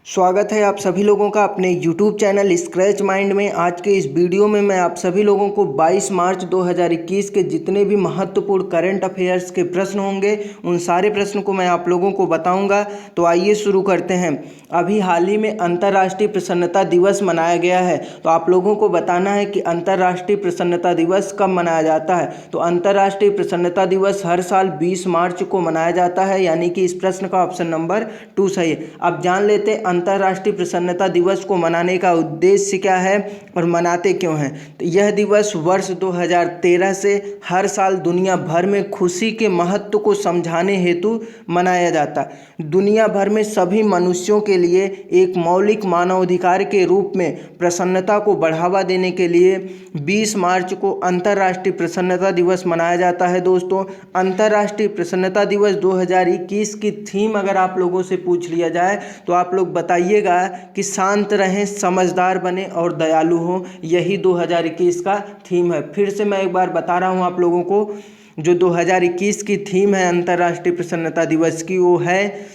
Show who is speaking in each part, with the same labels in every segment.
Speaker 1: स्वागत है आप सभी लोगों का अपने YouTube चैनल स्क्रैच माइंड में। आज के इस वीडियो में मैं आप सभी लोगों को 22 मार्च 2021 के जितने भी महत्वपूर्ण करंट अफेयर्स के प्रश्न होंगे उन सारे प्रश्न को मैं आप लोगों को बताऊंगा। तो आइए शुरू करते हैं। अभी हाल ही में अंतर्राष्ट्रीय प्रसन्नता दिवस मनाया गया है, तो आप लोगों को बताना है कि अंतर्राष्ट्रीय प्रसन्नता दिवस कब मनाया जाता है। तो अंतर्राष्ट्रीय प्रसन्नता दिवस हर साल 20 मार्च को मनाया जाता है, यानी कि इस प्रश्न का ऑप्शन नंबर 2 सही है। अब जान लेते हैं अंतर्राष्ट्रीय प्रसन्नता दिवस को मनाने का उद्देश्य क्या है और मनाते क्यों हैं। तो यह दिवस वर्ष 2013 से हर साल दुनिया भर में खुशी के महत्व को समझाने हेतु मनाया जाता है। दुनिया भर में सभी मनुष्यों के लिए एक मौलिक मानवाधिकार के रूप में प्रसन्नता को बढ़ावा देने के लिए 20 मार्च को अंतर्राष्ट्रीय प्रसन्नता दिवस मनाया जाता है। दोस्तों, अंतर्राष्ट्रीय प्रसन्नता दिवस 2021 की थीम अगर आप लोगों से पूछ लिया जाए तो आप लोग बताइएगा कि शांत रहें, समझदार बने और दयालु हों। यही 2021 का थीम है। फिर से मैं एक बार बता रहा हूं आप लोगों को, जो 2021 की थीम है अंतर्राष्ट्रीय प्रसन्नता दिवस की, वो है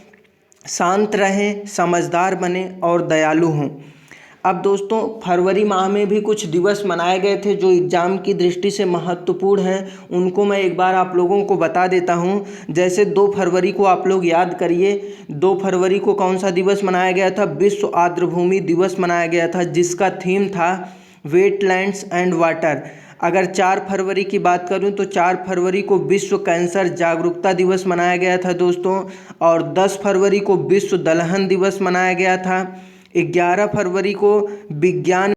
Speaker 1: शांत रहें, समझदार बने और दयालु हों। अब दोस्तों, फरवरी माह में भी कुछ दिवस मनाए गए थे जो एग्ज़ाम की दृष्टि से महत्वपूर्ण हैं। उनको मैं एक बार आप लोगों को बता देता हूं। जैसे 2 फरवरी को आप लोग याद करिए, 2 फरवरी को कौन सा दिवस मनाया गया था? विश्व आर्द्रभूमि दिवस मनाया गया था, जिसका थीम था वेटलैंड्स एंड वाटर। अगर 4 फरवरी की बात करूं तो 4 फरवरी को विश्व कैंसर जागरूकता दिवस मनाया गया था दोस्तों। और 10 फरवरी को विश्व दलहन दिवस मनाया गया था। 11 फरवरी को विज्ञान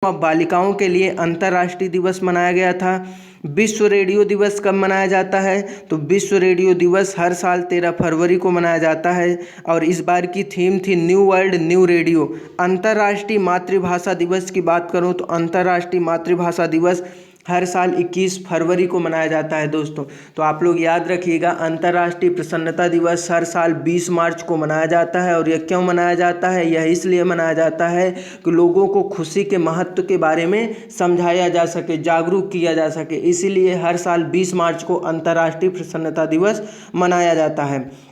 Speaker 1: बालिकाओं के लिए अंतर्राष्ट्रीय दिवस मनाया गया था। विश्व रेडियो दिवस कब मनाया जाता है? तो विश्व रेडियो दिवस हर साल 13 फरवरी को मनाया जाता है और इस बार की थीम थी न्यू वर्ल्ड न्यू रेडियो। अंतर्राष्ट्रीय मातृभाषा दिवस की बात करूं तो अंतर्राष्ट्रीय मातृभाषा दिवस हर साल 21 फरवरी को मनाया जाता है दोस्तों। तो आप लोग याद रखिएगा, अंतर्राष्ट्रीय प्रसन्नता दिवस हर साल 20 मार्च को मनाया जाता है। और यह क्यों मनाया जाता है? यह इसलिए मनाया जाता है कि लोगों को खुशी के महत्व के बारे में समझाया जा सके, जागरूक किया जा सके। इसीलिए हर साल 20 मार्च को अंतर्राष्ट्रीय प्रसन्नता दिवस मनाया जाता है।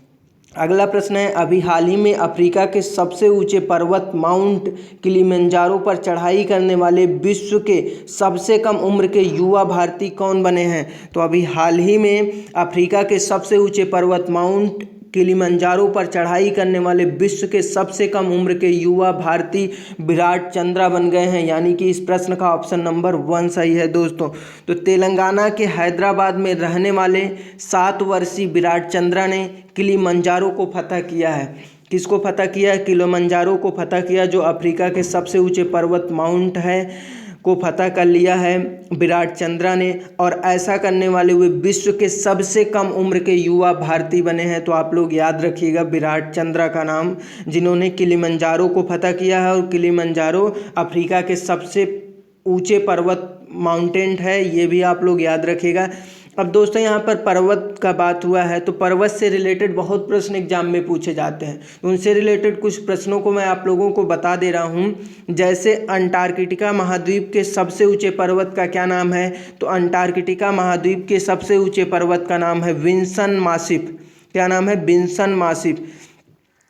Speaker 1: अगला प्रश्न है, अभी हाल ही में अफ्रीका के सबसे ऊंचे पर्वत माउंट किलिमंजारो पर चढ़ाई करने वाले विश्व के सबसे कम उम्र के युवा भारतीय कौन बने हैं? तो अभी हाल ही में अफ्रीका के सबसे ऊंचे पर्वत माउंट किलिमंजारो पर चढ़ाई करने वाले विश्व के सबसे कम उम्र के युवा भारतीय विराट चंद्रा बन गए हैं, यानी कि इस प्रश्न का ऑप्शन नंबर 1 सही है दोस्तों। तो तेलंगाना के हैदराबाद में रहने वाले 7 वर्षीय विराट चंद्रा ने किलिमंजारो को फतह किया है। किसको फतह किया है? किलिमंजारो को फतह किया, जो अफ्रीका के सबसे ऊंचे पर्वत माउंट है को फतह कर लिया है विराट चंद्रा ने। और ऐसा करने वाले हुए विश्व के सबसे कम उम्र के युवा भारतीय बने हैं। तो आप लोग याद रखिएगा विराट चंद्रा का नाम, जिन्होंने किलिमंजारो को फतह किया है। और किलिमंजारो अफ्रीका के सबसे ऊंचे पर्वत माउंटेन है, ये भी आप लोग याद रखिएगा। अब दोस्तों, यहाँ पर पर्वत का बात हुआ है तो पर्वत से रिलेटेड बहुत प्रश्न एग्जाम में पूछे जाते हैं। तो उनसे रिलेटेड कुछ प्रश्नों को मैं आप लोगों को बता दे रहा हूँ। जैसे अंटार्कटिका महाद्वीप के सबसे ऊंचे पर्वत का क्या नाम है? तो अंटार्कटिका महाद्वीप के सबसे ऊंचे पर्वत का नाम है विंसन मासिफ। क्या नाम है? विंसन मासिफ।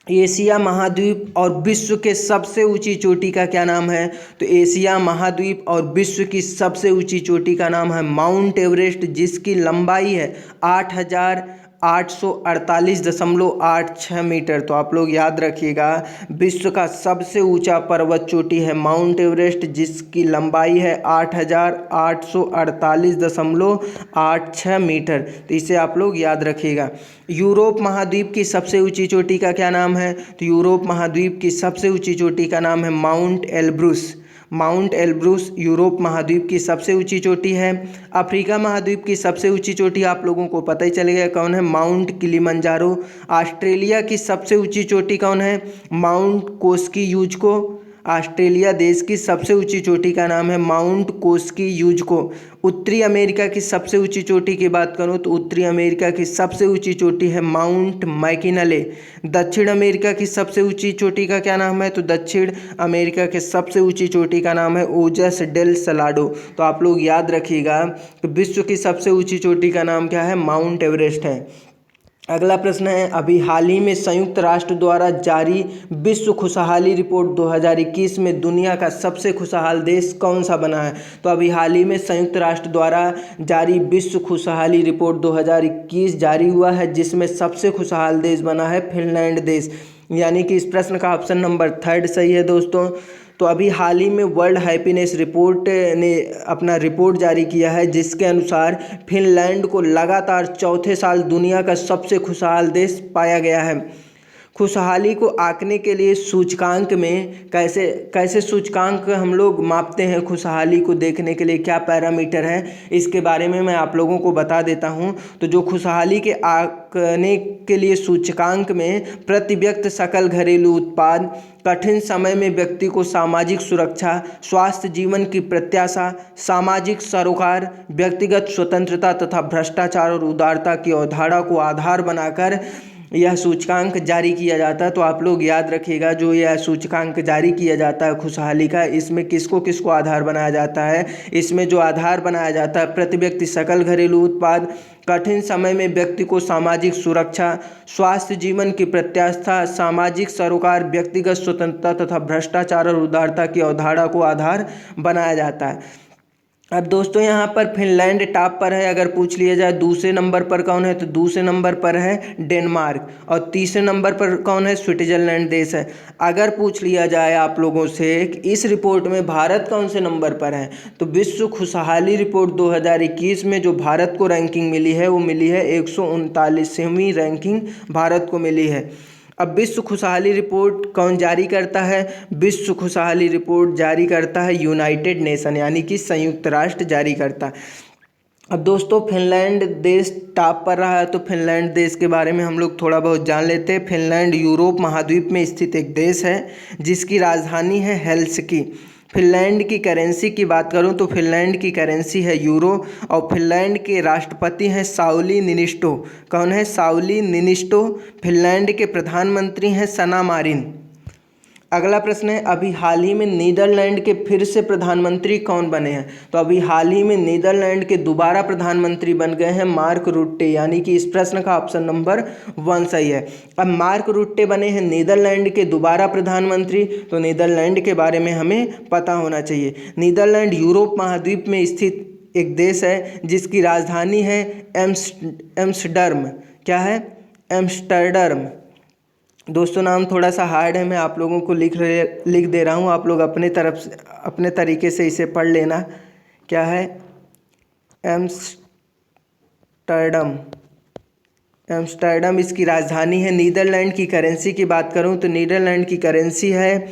Speaker 1: एशिया महाद्वीप और विश्व के सबसे ऊंची चोटी का क्या नाम है? तो एशिया महाद्वीप और विश्व की सबसे ऊंची चोटी का नाम है माउंट एवरेस्ट, जिसकी लंबाई है 8,848.86 मीटर। तो आप लोग याद रखिएगा, विश्व का सबसे ऊंचा पर्वत चोटी है माउंट एवरेस्ट, जिसकी लंबाई है 8,848.86 मीटर। तो इसे आप लोग याद रखिएगा। यूरोप महाद्वीप की सबसे ऊंची चोटी का क्या नाम है? तो यूरोप महाद्वीप की सबसे ऊंची चोटी का नाम है mount Elbrus. Mount Elbrus Europe महाद्वीप की सबसे ऊंची चोटी है। अफ्रीका महाद्वीप की सबसे ऊंची चोटी आप लोगों को पता ही चलेगा कौन है? Mount Kilimanjaro. ऑस्ट्रेलिया की सबसे ऊंची चोटी कौन है? माउंट कोस्कीयूजको। ऑस्ट्रेलिया देश की सबसे ऊंची चोटी का नाम है माउंट कोस्कीयूजको। उत्तरी अमेरिका की सबसे ऊंची चोटी की बात करूं तो उत्तरी अमेरिका की सबसे ऊंची चोटी है माउंट मैकिनले। दक्षिण अमेरिका की सबसे ऊंची चोटी का क्या नाम है? तो दक्षिण अमेरिका के सबसे ऊंची चोटी का नाम है ओजस डेल सलाडो। तो आप लोग याद रखिएगा कि विश्व की सबसे ऊंची चोटी का नाम क्या है? माउंट एवरेस्ट है। अगला प्रश्न है, अभी हाल ही में संयुक्त राष्ट्र द्वारा जारी विश्व खुशहाली रिपोर्ट 2021 में दुनिया का सबसे खुशहाल देश कौन सा बना है? तो अभी हाल ही में संयुक्त राष्ट्र द्वारा जारी विश्व खुशहाली रिपोर्ट 2021 जारी हुआ है, जिसमें सबसे खुशहाल देश बना है फिनलैंड देश, यानी कि इस प्रश्न का ऑप्शन नंबर 3 सही है दोस्तों। तो अभी हाल ही में वर्ल्ड हैप्पीनेस रिपोर्ट ने अपना रिपोर्ट जारी किया है, जिसके अनुसार फिनलैंड को लगातार चौथे साल दुनिया का सबसे खुशहाल देश पाया गया है। खुशहाली को आंकने के लिए सूचकांक में कैसे सूचकांक हम लोग मापते हैं, खुशहाली को देखने के लिए क्या पैरामीटर है, इसके बारे में मैं आप लोगों को बता देता हूं। तो जो खुशहाली के आंकने के लिए सूचकांक में प्रति व्यक्ति सकल घरेलू उत्पाद, कठिन समय में व्यक्ति को सामाजिक सुरक्षा, स्वास्थ्य जीवन की प्रत्याशा, सामाजिक सरोकार, व्यक्तिगत स्वतंत्रता तथा भ्रष्टाचार और उदारता की अवधारणा को आधार बनाकर यह सूचकांक जारी किया जाता है। तो आप लोग याद रखिएगा, जो यह सूचकांक जारी किया जाता है खुशहाली का, इसमें किसको किसको आधार बनाया जाता है? इसमें जो आधार बनाया जाता है प्रति व्यक्ति सकल घरेलू उत्पाद, कठिन समय में व्यक्ति को सामाजिक सुरक्षा, स्वास्थ्य जीवन की प्रत्याशा, सामाजिक सरोकार, व्यक्तिगत स्वतंत्रता तथा भ्रष्टाचार और उदारता की अवधारणा को आधार बनाया जाता है। अब दोस्तों यहाँ पर फिनलैंड टॉप पर है। अगर पूछ लिया जाए दूसरे नंबर पर कौन है, तो दूसरे नंबर पर है डेनमार्क, और तीसरे नंबर पर कौन है? स्विट्जरलैंड देश है। अगर पूछ लिया जाए आप लोगों से कि इस रिपोर्ट में भारत कौन से नंबर पर है, तो विश्व खुशहाली रिपोर्ट 2021 में जो भारत को रैंकिंग मिली है वो मिली है 139वीं रैंकिंग भारत को मिली है। अब विश्व खुशहाली रिपोर्ट कौन जारी करता है? विश्व खुशहाली रिपोर्ट जारी करता है यूनाइटेड नेशन, यानी कि संयुक्त राष्ट्र जारी करता है। अब दोस्तों फिनलैंड देश टॉप पर रहा है, तो फिनलैंड देश के बारे में हम लोग थोड़ा बहुत जान लेते हैं। फिनलैंड यूरोप महाद्वीप में स्थित एक देश है, जिसकी राजधानी है हेलसिंकी। फिनलैंड की करेंसी की बात करूं तो फिनलैंड की करेंसी है यूरो, और फिनलैंड के राष्ट्रपति हैं साउली निनिस्टो। कौन है? साउली निनिस्टो। फिनलैंड के प्रधानमंत्री हैं सना मारिन। अगला प्रश्न है, अभी हाल ही में नीदरलैंड के फिर से प्रधानमंत्री कौन बने हैं? तो अभी हाल ही में नीदरलैंड के दोबारा प्रधानमंत्री बन गए हैं मार्क रुट्टे, यानी कि इस प्रश्न का ऑप्शन नंबर 1 सही है। अब मार्क रुट्टे बने हैं नीदरलैंड के दोबारा प्रधानमंत्री, तो नीदरलैंड के बारे में हमें पता होना चाहिए। नीदरलैंड यूरोप महाद्वीप में स्थित एक देश है, जिसकी राजधानी है एम्स्टर्डम। क्या है? एम्स्टर्डम। दोस्तों नाम थोड़ा सा हार्ड है, मैं आप लोगों को लिख दे रहा हूँ, आप लोग अपने तरफ से अपने तरीके से इसे पढ़ लेना। क्या है? एम्स्टर्डम। एम्स्टर्डम इसकी राजधानी है। नीदरलैंड की करेंसी की बात करूँ तो नीदरलैंड की करेंसी है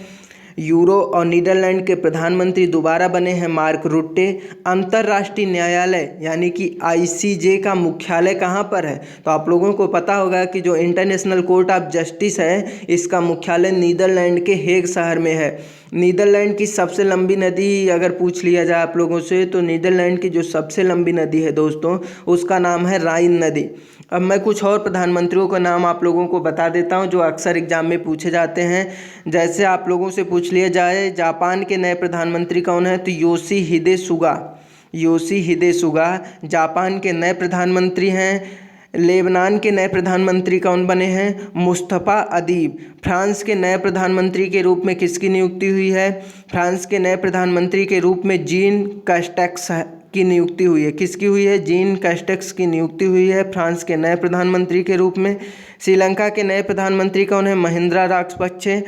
Speaker 1: यूरो, और नीदरलैंड के प्रधानमंत्री दोबारा बने हैं मार्क रुट्टे। अंतर्राष्ट्रीय न्यायालय यानी कि ICJ का मुख्यालय कहाँ पर है? तो आप लोगों को पता होगा कि जो इंटरनेशनल कोर्ट ऑफ जस्टिस है, इसका मुख्यालय नीदरलैंड के हेग शहर में है। नीदरलैंड की सबसे लंबी नदी अगर पूछ लिया जाए आप लोगों से, तो नीदरलैंड की जो सबसे लंबी नदी है दोस्तों, उसका नाम है राइन नदी। अब मैं कुछ और प्रधानमंत्रियों का नाम आप लोगों को बता देता हूं, जो अक्सर एग्जाम में पूछे जाते हैं। जैसे आप लोगों से पूछ लिया जाए जापान के नए प्रधानमंत्री कौन है, तो Yoshihide Suga. Yoshihide Suga Japan के नए प्रधानमंत्री हैं। लेबनान के नए प्रधानमंत्री कौन बने हैं? मुस्तफ़ा अदीब। फ्रांस के नए प्रधानमंत्री के रूप में किसकी नियुक्ति हुई है? फ्रांस के नए प्रधानमंत्री के रूप में जीन कैस्टेक्स की नियुक्ति हुई है। किसकी हुई है? जीन कैस्टेक्स की नियुक्ति हुई है फ्रांस के नए प्रधानमंत्री के रूप में। श्रीलंका के नए प्रधानमंत्री कौन है? महिंद्रा राजपक्षे।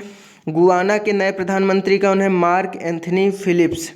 Speaker 1: गुयाना के नए प्रधानमंत्री कौन है? Mark Anthony Phillips.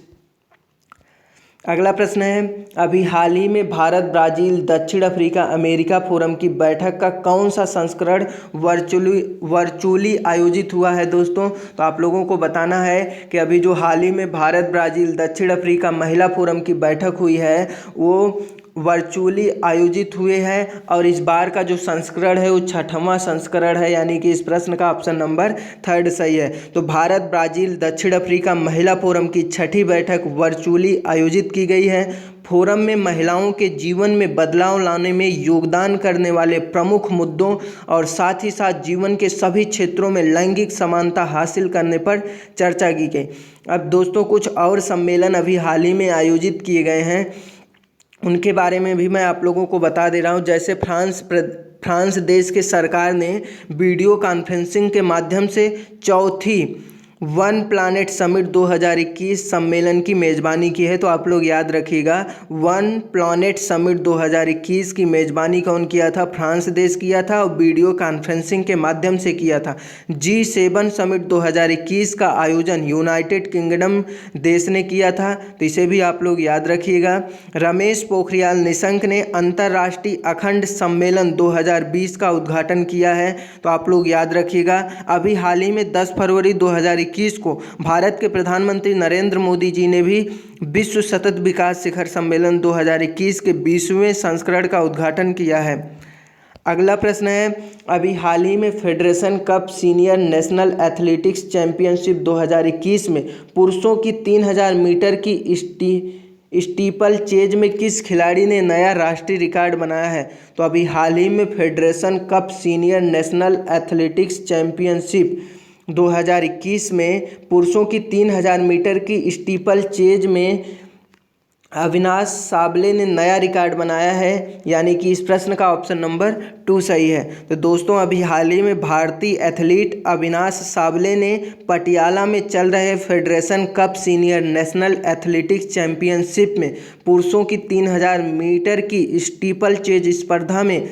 Speaker 1: अगला प्रश्न है, अभी हाल ही में भारत, ब्राज़ील, दक्षिण अफ्रीका, अमेरिका फोरम की बैठक का कौन सा संस्करण वर्चुअली आयोजित हुआ है दोस्तों? तो आप लोगों को बताना है कि अभी जो हाल ही में भारत, ब्राज़ील, दक्षिण अफ्रीका महिला फोरम की बैठक हुई है, वो वर्चुअली आयोजित हुए हैं, और इस बार का जो संस्करण है वो 6वां संस्करण है, यानी कि इस प्रश्न का ऑप्शन नंबर 3 सही है। तो भारत, ब्राज़ील, दक्षिण अफ्रीका महिला फोरम की 6ठी बैठक वर्चुअली आयोजित की गई है। फोरम में महिलाओं के जीवन में बदलाव लाने में योगदान करने वाले प्रमुख मुद्दों और साथ ही साथ जीवन के सभी क्षेत्रों में लैंगिक समानता हासिल करने पर चर्चा की गई। अब दोस्तों कुछ और सम्मेलन अभी हाल ही में आयोजित किए गए हैं, उनके बारे में भी मैं आप लोगों को बता दे रहा हूँ। जैसे फ्रांस देश के सरकार ने वीडियो कॉन्फ्रेंसिंग के माध्यम से चौथी वन प्लानेट समिट 2021 सम्मेलन की मेज़बानी की है। तो आप लोग याद रखिएगा, वन प्लानेट समिट 2021 की मेज़बानी कौन किया था? फ्रांस देश किया था और वीडियो कॉन्फ्रेंसिंग के माध्यम से किया था। G7 समिट 2021 का आयोजन यूनाइटेड किंगडम देश ने किया था, तो इसे भी आप लोग याद रखिएगा। रमेश पोखरियाल निशंक ने अंतर्राष्ट्रीय अखंड सम्मेलन 2020 का उद्घाटन किया है, तो आप लोग याद रखिएगा। अभी हाल ही में 10 फरवरी 2021 को भारत के प्रधानमंत्री नरेंद्र मोदी जी ने भी विश्व सतत विकास शिखर सम्मेलन 2021 के 20वें संस्करण का उद्घाटन किया है। अगला प्रश्न है, अभी हाल ही में federation cup senior national athletics championship 2021 में पुरुषों की 3000 मीटर की स्टीपल चेज में किस खिलाड़ी ने नया राष्ट्रीय रिकॉर्ड बनाया है? तो अभी हाल ही में federation cup senior national athletics championship 2021 में पुरुषों की 3000 मीटर की स्टीपल चेज में अविनाश साबले ने नया रिकॉर्ड बनाया है, यानी कि इस प्रश्न का ऑप्शन नंबर 2 सही है। तो दोस्तों, अभी हाल ही में भारतीय एथलीट अविनाश साबले ने पटियाला में चल रहे federation cup senior national athletics championship में पुरुषों की 3000 मीटर की स्टीपल चेज स्पर्धा में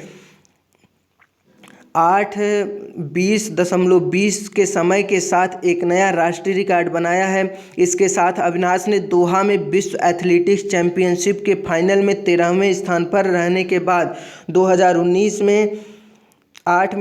Speaker 1: 8:20.20 के समय के साथ एक नया राष्ट्रीय रिकॉर्ड बनाया है। इसके साथ अविनाश ने दोहा में विश्व एथलेटिक्स चैंपियनशिप के फाइनल में 13वें स्थान पर रहने के बाद 2019 में 8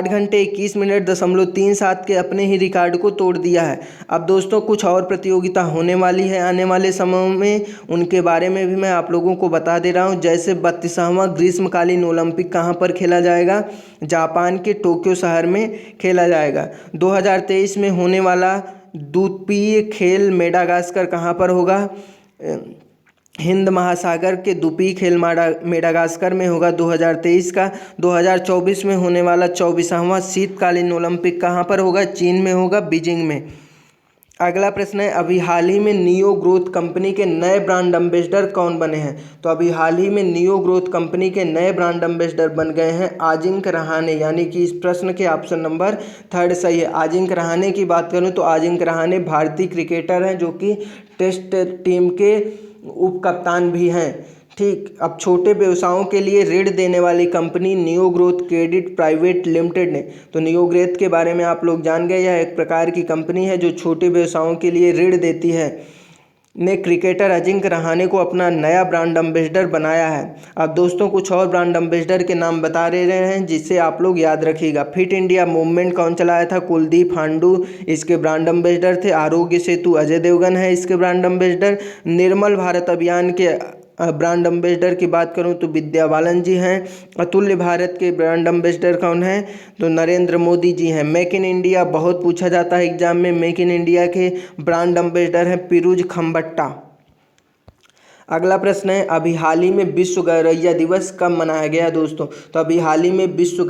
Speaker 1: घंटे 21 मिनट 37 के अपने ही रिकॉर्ड को तोड़ दिया है। अब दोस्तों, कुछ और प्रतियोगिता होने वाली है आने वाले समय में, उनके बारे में भी मैं आप लोगों को बता दे रहा हूं। जैसे 32वां ग्रीष्मकालीन ओलंपिक कहां पर खेला जाएगा? जापान के टोक्यो शहर में खेला जाएगा। 2023 में होने वाला द्वीपीय खेल मेडागास्कर कहां पर होगा? हिंद महासागर के द्वीपीय खेल मेडागास्कर में होगा 2023 का। 2024 में होने वाला 24वां शीतकालीन ओलंपिक कहां पर होगा? चीन में होगा, बीजिंग में। अगला प्रश्न है, अभी हाल ही में नियो ग्रोथ कंपनी के नए ब्रांड एम्बेसडर कौन बने हैं? तो अभी हाल ही में नियो ग्रोथ कंपनी के नए ब्रांड एम्बेसडर बन गए हैं अजिंक्य रहाणे, यानी कि इस प्रश्न के ऑप्शन नंबर 3 सही है। अजिंक्य रहाणे की बात करूं तो अजिंक्य रहाणे भारतीय क्रिकेटर हैं जो कि टेस्ट टीम के उप कप्तान भी हैं। ठीक, अब छोटे व्यवसायों के लिए ऋण देने वाली company neo growth credit private limited ने, तो नियो ग्रोथ के बारे में आप लोग जान गए, यह एक प्रकार की कंपनी है जो छोटे व्यवसायों के लिए ऋण देती है, ने क्रिकेटर अजिंक्य रहाणे को अपना नया ब्रांड एम्बेसडर बनाया है। अब दोस्तों, कुछ और ब्रांड एम्बेसडर के नाम बता रहे हैं जिसे आप लोग याद रखिएगा। फिट इंडिया मूवमेंट कौन चलाया था? कुलदीप हांडू इसके ब्रांड एम्बेसडर थे। आरोग्य सेतु अजय देवगन है इसके ब्रांड एम्बेसडर। निर्मल भारत अभियान के ब्रांड एम्बेसडर की बात करूं तो विद्या बालन जी हैं। अतुल्य भारत के ब्रांड एम्बेसडर कौन है? तो नरेंद्र मोदी जी हैं। मेक इन इंडिया बहुत पूछा जाता है एग्जाम में, मेक इन इंडिया के ब्रांड एम्बेसडर हैं पीयूष खंबट्टा। अगला प्रश्न है, अभी हाल ही में विश्व गौरैया दिवस कब मनाया गया दोस्तों? तो अभी हाल ही में विश्व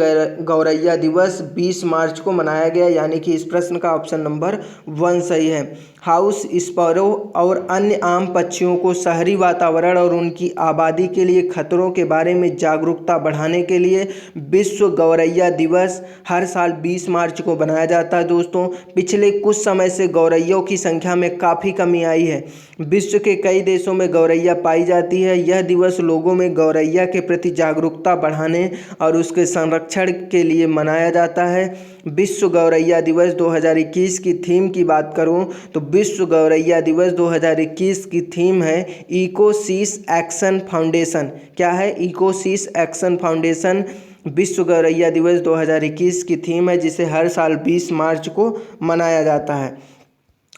Speaker 1: गौरैया दिवस 20 मार्च को मनाया गया, यानी कि इस प्रश्न का ऑप्शन नंबर 1 सही है। हाउस स्पैरो और अन्य आम पक्षियों को शहरी वातावरण और उनकी आबादी के लिए खतरों के बारे में जागरूकता बढ़ाने के लिए विश्व गौरैया दिवस हर साल 20 मार्च को मनाया जाता है दोस्तों। पिछले कुछ समय से गौरैयों की संख्या में काफ़ी कमी आई है। विश्व के कई देशों में गौरैया पाई जाती है। यह दिवस लोगों में गौरैया के प्रति जागरूकता बढ़ाने और उसके संरक्षण के लिए मनाया जाता है। विश्व गौरैया दिवस 2021 की थीम की बात करूं तो विश्व गौरैया दिवस 2021 की थीम है इकोसिस एक्शन फाउंडेशन। क्या है? इकोसिस एक्शन फाउंडेशन विश्व गौरैया दिवस 2021 की थीम है, जिसे हर साल 20 मार्च को मनाया जाता है।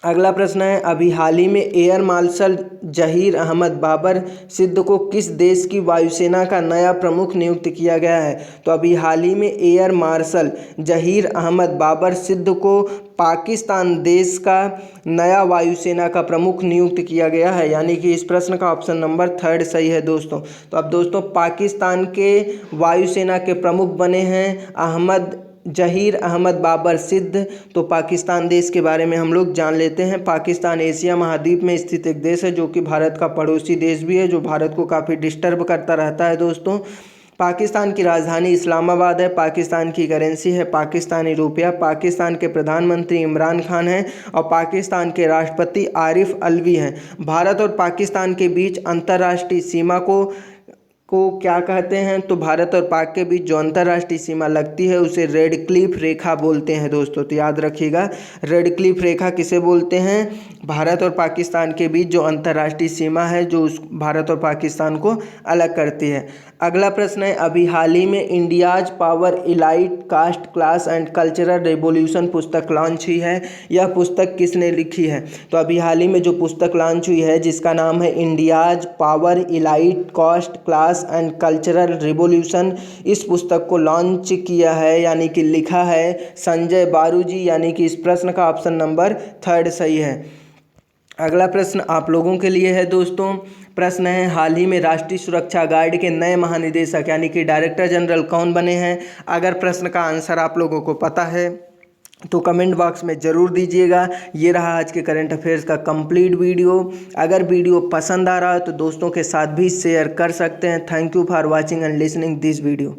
Speaker 1: अगला प्रश्न है, अभी हाल ही में एयर मार्शल जहीर अहमद बाबर सिद्ध को किस देश की वायुसेना का नया प्रमुख नियुक्त किया गया है? तो अभी हाल ही में एयर मार्शल जहीर अहमद बाबर सिद्ध को पाकिस्तान देश का नया वायुसेना का प्रमुख नियुक्त किया गया है, यानी कि इस प्रश्न का ऑप्शन नंबर 3 सही है दोस्तों। तो अब दोस्तों, पाकिस्तान के वायुसेना के प्रमुख बने हैं जहीर अहमद बाबर सिद्ध। तो पाकिस्तान देश के बारे में हम लोग जान लेते हैं। पाकिस्तान एशिया महाद्वीप में स्थित एक देश है जो कि भारत का पड़ोसी देश भी है, जो भारत को काफ़ी डिस्टर्ब करता रहता है दोस्तों। पाकिस्तान की राजधानी इस्लामाबाद है। पाकिस्तान की करेंसी है पाकिस्तानी रुपया। पाकिस्तान के प्रधानमंत्री इमरान खान हैं और पाकिस्तान के राष्ट्रपति आरिफ अलवी हैं। भारत और पाकिस्तान के बीच अंतर्राष्ट्रीय सीमा को क्या कहते हैं? तो भारत और पाक के बीच जो अंतर्राष्ट्रीय सीमा लगती है उसे रेड क्लिफ रेखा बोलते हैं दोस्तों। तो याद रखिएगा, रेड क्लिफ रेखा किसे बोलते हैं? भारत और पाकिस्तान के बीच जो अंतर्राष्ट्रीय सीमा है जो उस भारत और पाकिस्तान को अलग करती है। अगला प्रश्न है, अभी हाल ही में India's power elite caste class and cultural revolution पुस्तक लॉन्च हुई है। यह पुस्तक किसने लिखी है? तो अभी हाल ही में जो पुस्तक लॉन्च हुई है जिसका नाम है India's power elite caste class and cultural revolution, इस पुस्तक को लॉन्च किया है यानी कि लिखा है संजय बारूजी, यानी कि इस प्रश्न का ऑप्शन नंबर 3 सही है। अगला प्रश्न आप लोगों के लिए है दोस्तों। प्रश्न है, हाल ही में राष्ट्रीय सुरक्षा गार्ड के नए महानिदेशक यानी कि डायरेक्टर जनरल कौन बने हैं? अगर प्रश्न का आंसर आप लोगों को पता है तो कमेंट बॉक्स में ज़रूर दीजिएगा। ये रहा आज के करंट अफेयर्स का कंप्लीट वीडियो। अगर वीडियो पसंद आ रहा है तो दोस्तों के साथ भी शेयर कर सकते हैं। Thank you for watching and listening this video.